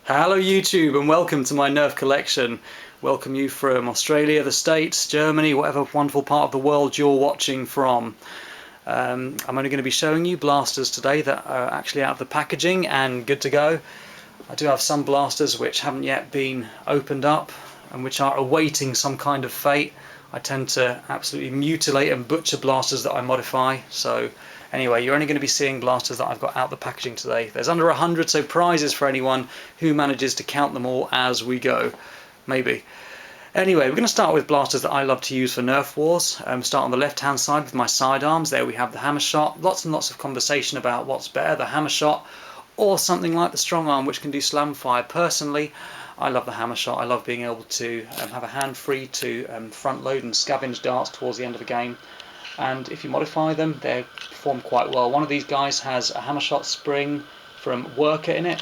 Hello YouTube and welcome to my Nerf collection. Welcome you from Australia, the States, Germany, whatever wonderful part of the world you're watching from. I'm only going to be showing you blasters today that are actually out of the packaging and good to go. I do have some blasters which haven't yet been opened up and which are awaiting some kind of fate. I tend to absolutely mutilate and butcher blasters that I modify, so anyway, you're only going to be seeing blasters that I've got out the packaging today. There's under 100, so prizes for anyone who manages to count them all as we go. Maybe. Anyway, we're going to start with blasters that I love to use for Nerf Wars. Start on the left hand side with my sidearms. There we have the hammer shot. Lots and lots of conversation about what's better, the hammer shot or something like the strong arm which can do slam fire. Personally, I love the hammer shot. I love being able to have a hand free to front load and scavenge darts towards the end of the game. And if you modify them, they perform quite well. One of these guys has a hammer shot spring from Worker in it.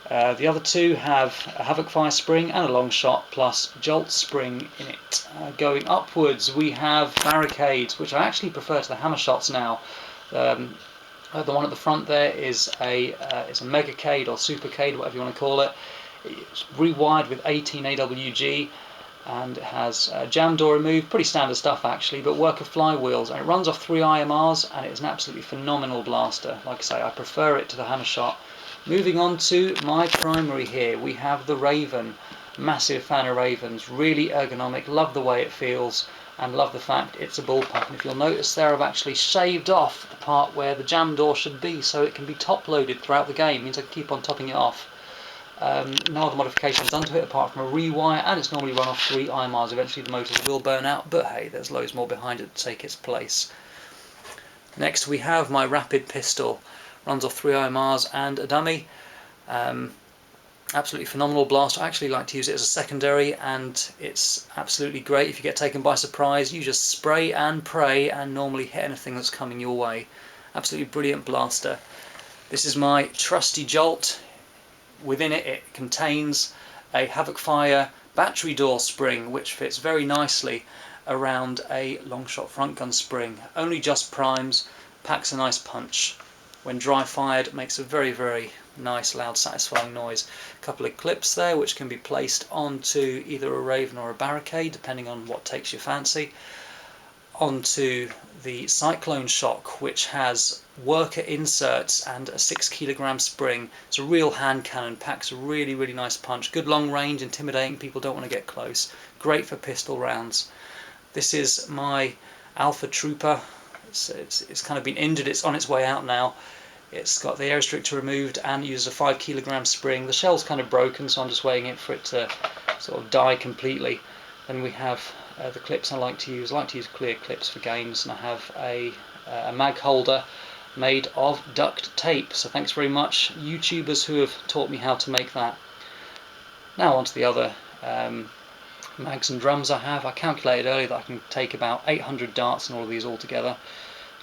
The other two have a Havoc Fire spring and a long shot plus Jolt spring in it. Going upwards, we have Barricades, which I actually prefer to the hammer shots now. The one at the front there is a Megacade or Supercade, whatever you want to call it. It's rewired with 18 AWG. And it has jam door removed, pretty standard stuff actually, but Worker flywheels, and it runs off 3 IMRs and it is an absolutely phenomenal blaster. Like I say, I prefer it to the hammer shot. Moving on to my primary here, we have the Raven. Massive fan of Ravens, really ergonomic, love the way it feels and love the fact it's a bullpup. And if you'll notice there, I've actually shaved off the part where the jam door should be so it can be top loaded throughout the game. It means I can keep on topping it off. No other modifications done to it apart from a rewire, and it's normally run off 3 IMRs. Eventually the motors will burn out, but hey, there's loads more behind it to take its place. Next we have my Rapid pistol. Runs off 3 IMRs and a dummy. Absolutely phenomenal blaster. I actually like to use it as a secondary, and it's absolutely great. If you get taken by surprise, you just spray and pray and normally hit anything that's coming your way. Absolutely brilliant blaster. This is my trusty Jolt. Within it, it contains a Havoc Fire battery door spring, which fits very nicely around a long shot front gun spring. Only just primes, packs a nice punch. When dry fired, makes a very, very nice, loud, satisfying noise. A couple of clips there, which can be placed onto either a Raven or a Barricade, depending on what takes your fancy. Onto the Cyclone Shock, which has Worker inserts and a 6 kilogram spring. It's a real hand cannon, packs a really, really nice punch. Good long range, intimidating, people don't want to get close. Great for pistol rounds. This is my Alpha Trooper. It's kind of been injured, it's on its way out now. It's got the air restrictor removed and uses a 5 kilogram spring. The shell's kind of broken, so I'm just waiting for it to sort of die completely. Then we have the clips I like to use. I like to use clear clips for games, and I have a mag holder made of duct tape. So thanks very much, YouTubers who have taught me how to make that. Now on to the other mags and drums I have. I calculated earlier that I can take about 800 darts and all of these all together.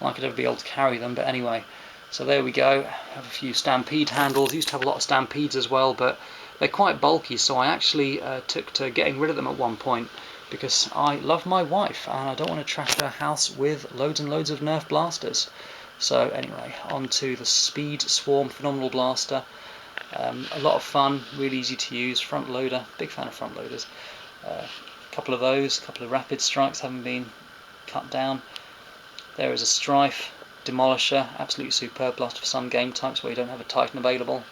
Not could ever be able to carry them, but anyway. So there we go. I have a few Stampede handles. I used to have a lot of Stampedes as well, but they're quite bulky, so I actually took to getting rid of them at one point because I love my wife and I don't want to trash her house with loads and loads of Nerf blasters. So anyway, on to the Speed Swarm phenomenal blaster. A lot of fun, really easy to use, front loader, big fan of front loaders. A couple of those, a couple of Rapid strikes haven't been cut down. There is a Strife Demolisher, absolutely superb blaster for some game types where you don't have a Titan available.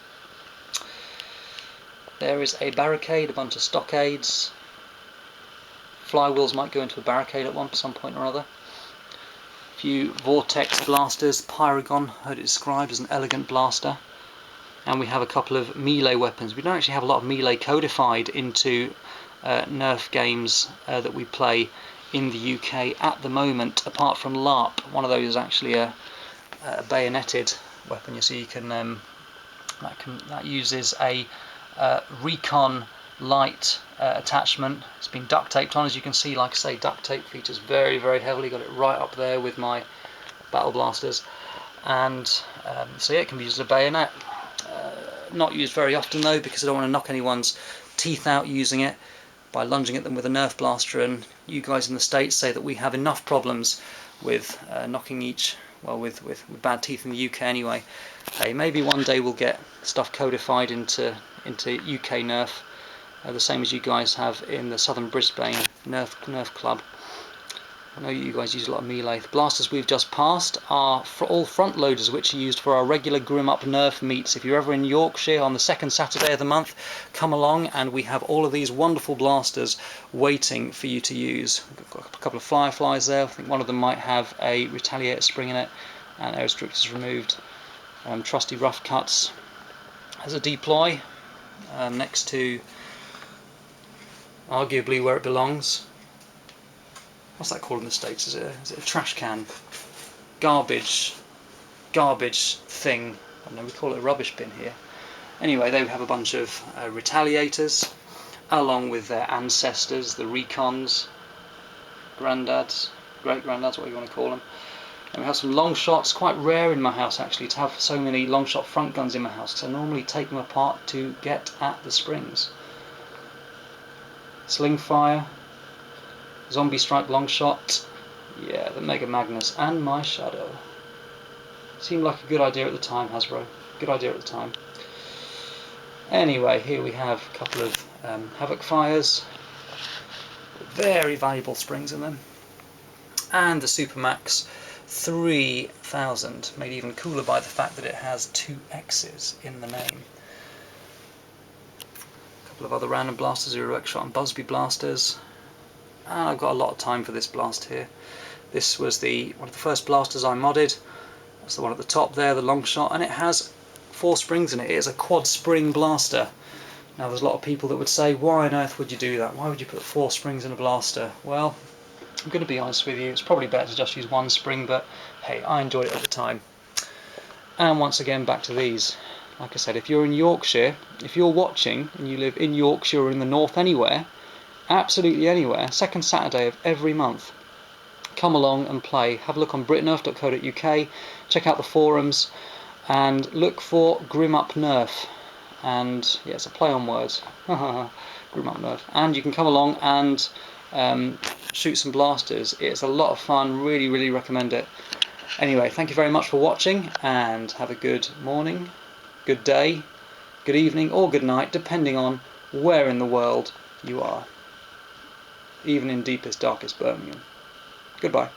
There is a Barricade, a bunch of stockades. Flywheels might go into a Barricade at some point or other. A few Vortex blasters. Pyragon, heard it described as an elegant blaster. And we have a couple of melee weapons. We don't actually have a lot of melee codified into Nerf games that we play in the UK at the moment, apart from LARP. One of those is actually a bayoneted weapon. You see, you can that uses a recon light attachment. It's been duct taped on, as you can see. Like I say, duct tape features very, very heavily. Got it right up there with my battle blasters, and so yeah, it can be used as a bayonet. Not used very often though, because I don't want to knock anyone's teeth out using it by lunging at them with a Nerf blaster, and you guys in the States say that we have enough problems with knocking with bad teeth in the UK anyway. Hey, maybe one day we'll get stuff codified into into UK Nerf, the same as you guys have in the Southern Brisbane Nerf Club. I know you guys use a lot of melee. The blasters we've just passed are for all front loaders, which are used for our regular Grim Up Nerf meets. If you're ever in Yorkshire on the second Saturday of the month, come along and we have all of these wonderful blasters waiting for you to use. We've got a couple of Fireflies there. I think one of them might have a Retaliator spring in it, and air restrictors removed. Trusty Rough Cuts as a deploy next to arguably where it belongs. What's that called in the States? Is it a trash can? Garbage thing. I don't know, we call it a rubbish bin here. Anyway, they have a bunch of Retaliators, along with their ancestors, the Recons, Granddads, Great-Granddads, what you want to call them. And we have some long shots. Quite rare in my house actually to have so many long shot front guns in my house, because I normally take them apart to get at the springs. Sling Fire, Zombie Strike long shot, yeah, the Mega Magnus, and my Shadow. Seemed like a good idea at the time, Hasbro. Good idea at the time. Anyway, here we have a couple of Havoc Fires, very valuable springs in them, and the Supermax 3000, made even cooler by the fact that it has 2 X's in the name. A couple of other random blasters, Zero X Shot and Busby blasters. And I've got a lot of time for this blast here. This was one of the first blasters I modded. That's the one at the top there, the long shot, and it has 4 springs in it. It is a quad spring blaster. Now there's a lot of people that would say, why on earth would you do that? Why would you put 4 springs in a blaster? Well, I'm going to be honest with you, it's probably better to just use 1 spring, but hey, I enjoyed it at the time. And once again, back to these. Like I said, if you're in Yorkshire, if you're watching and you live in Yorkshire or in the north anywhere, absolutely anywhere, second Saturday of every month, come along and play. Have a look on britnerf.co.uk, check out the forums, and look for Grim Up Nerf. And yeah, it's a play on words. Grim Up Nerf. And you can come along and shoot some blasters. It's a lot of fun, really recommend it. Anyway, thank you very much for watching, and have a good morning, good day, good evening, or good night, depending on where in the world you are. Even in deepest, darkest Birmingham. Goodbye.